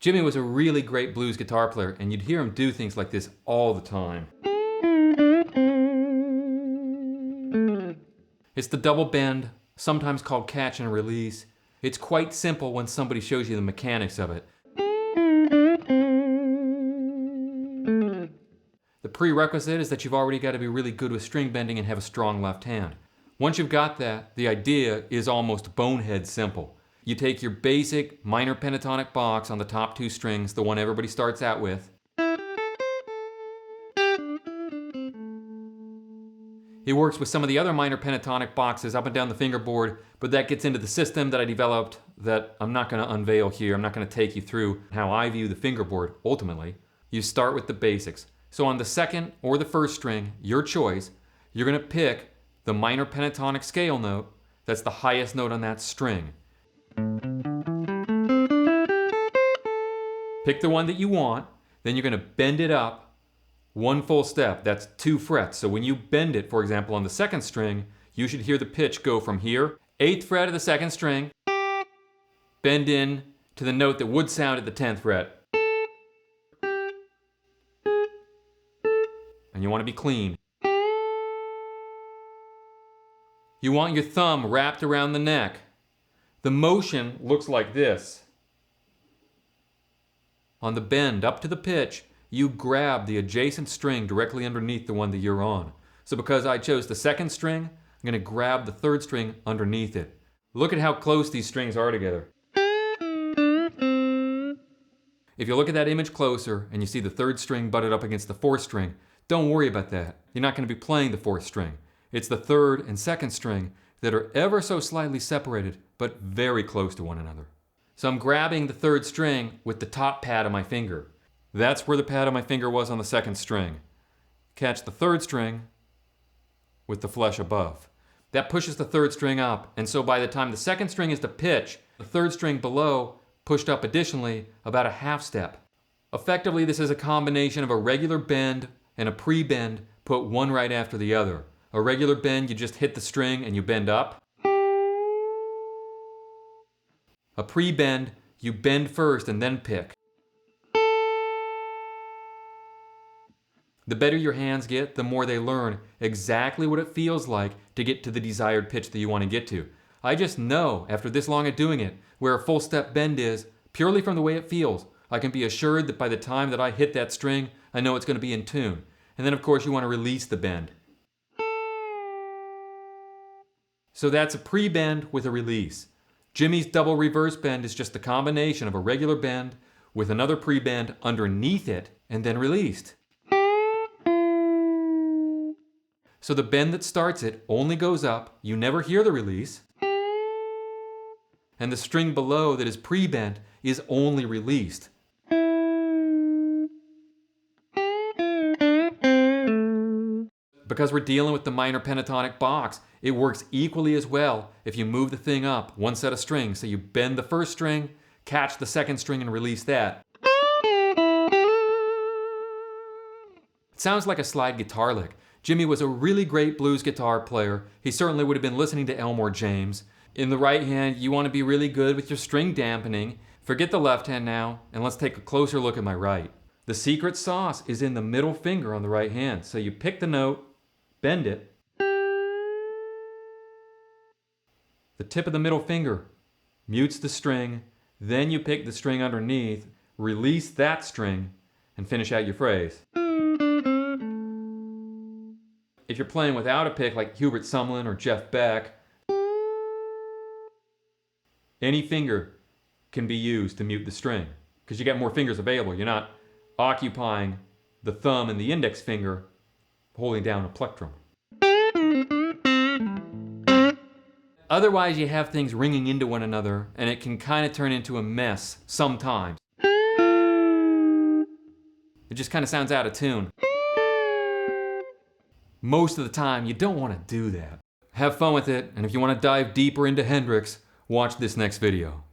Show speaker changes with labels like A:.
A: Jimi was a really great blues guitar player, and you'd hear him do things like this all the time. It's the double bend, sometimes called catch and release. It's quite simple when somebody shows you the mechanics of it. The prerequisite is that you've already got to be really good with string bending and have a strong left hand. Once you've got that, the idea is almost bonehead simple. You take your basic minor pentatonic box on the top two strings, the one everybody starts out with. It works with some of the other minor pentatonic boxes up and down the fingerboard, but that gets into the system that I developed that I'm not going to unveil here. I'm not going to take you through how I view the fingerboard ultimately. You start with the basics. So on the second or the first string, your choice, you're going to pick the minor pentatonic scale note that's the highest note on that string. Pick the one that you want, then you're going to bend it up one full step. That's 2 frets. So when you bend it, for example, on the second string, you should hear the pitch go from here, 8th fret of the second string, bend in to the note that would sound at the 10th fret. And you want to be clean. You want your thumb wrapped around the neck. The motion looks like this. On the bend up to the pitch, you grab the adjacent string directly underneath the one that you're on. So because I chose the second string, I'm going to grab the third string underneath it. Look at how close these strings are together. If you look at that image closer and you see the third string butted up against the fourth string, don't worry about that. You're not going to be playing the fourth string. It's the third and second string that are ever so slightly separated, but very close to one another. So I'm grabbing the third string with the top pad of my finger. That's where the pad of my finger was on the second string. Catch the third string with the flesh above. That pushes the third string up, and so by the time the second string is to pitch, the third string below pushed up additionally about a half step. Effectively, this is a combination of a regular bend and a pre-bend put one right after the other. A regular bend, you just hit the string and you bend up. A pre-bend, you bend first and then pick. The better your hands get, the more they learn exactly what it feels like to get to the desired pitch that you want to get to. I just know, after this long of doing it, where a full step bend is, purely from the way it feels. I can be assured that by the time that I hit that string, I know it's going to be in tune. And then of course you want to release the bend. So that's a pre-bend with a release. Jimi's double reverse bend is just the combination of a regular bend with another pre-bend underneath it and then released. So the bend that starts it only goes up, you never hear the release, and the string below that is pre-bent is only released. Because we're dealing with the minor pentatonic box, it works equally as well if you move the thing up one set of strings. So you bend the first string, catch the second string and release that. It sounds like a slide guitar lick. Jimi was a really great blues guitar player. He certainly would have been listening to Elmore James. In the right hand, you want to be really good with your string dampening. Forget the left hand now, and let's take a closer look at my right. The secret sauce is in the middle finger on the right hand. So you pick the note, bend it. The tip of the middle finger mutes the string, then you pick the string underneath, release that string, and finish out your phrase. If you're playing without a pick like Hubert Sumlin or Jeff Beck, any finger can be used to mute the string because you got more fingers available. You're not occupying the thumb and the index finger holding down a plectrum. Otherwise, you have things ringing into one another, and it can kind of turn into a mess sometimes. It just kind of sounds out of tune. Most of the time, you don't want to do that. Have fun with it, and if you want to dive deeper into Hendrix, watch this next video.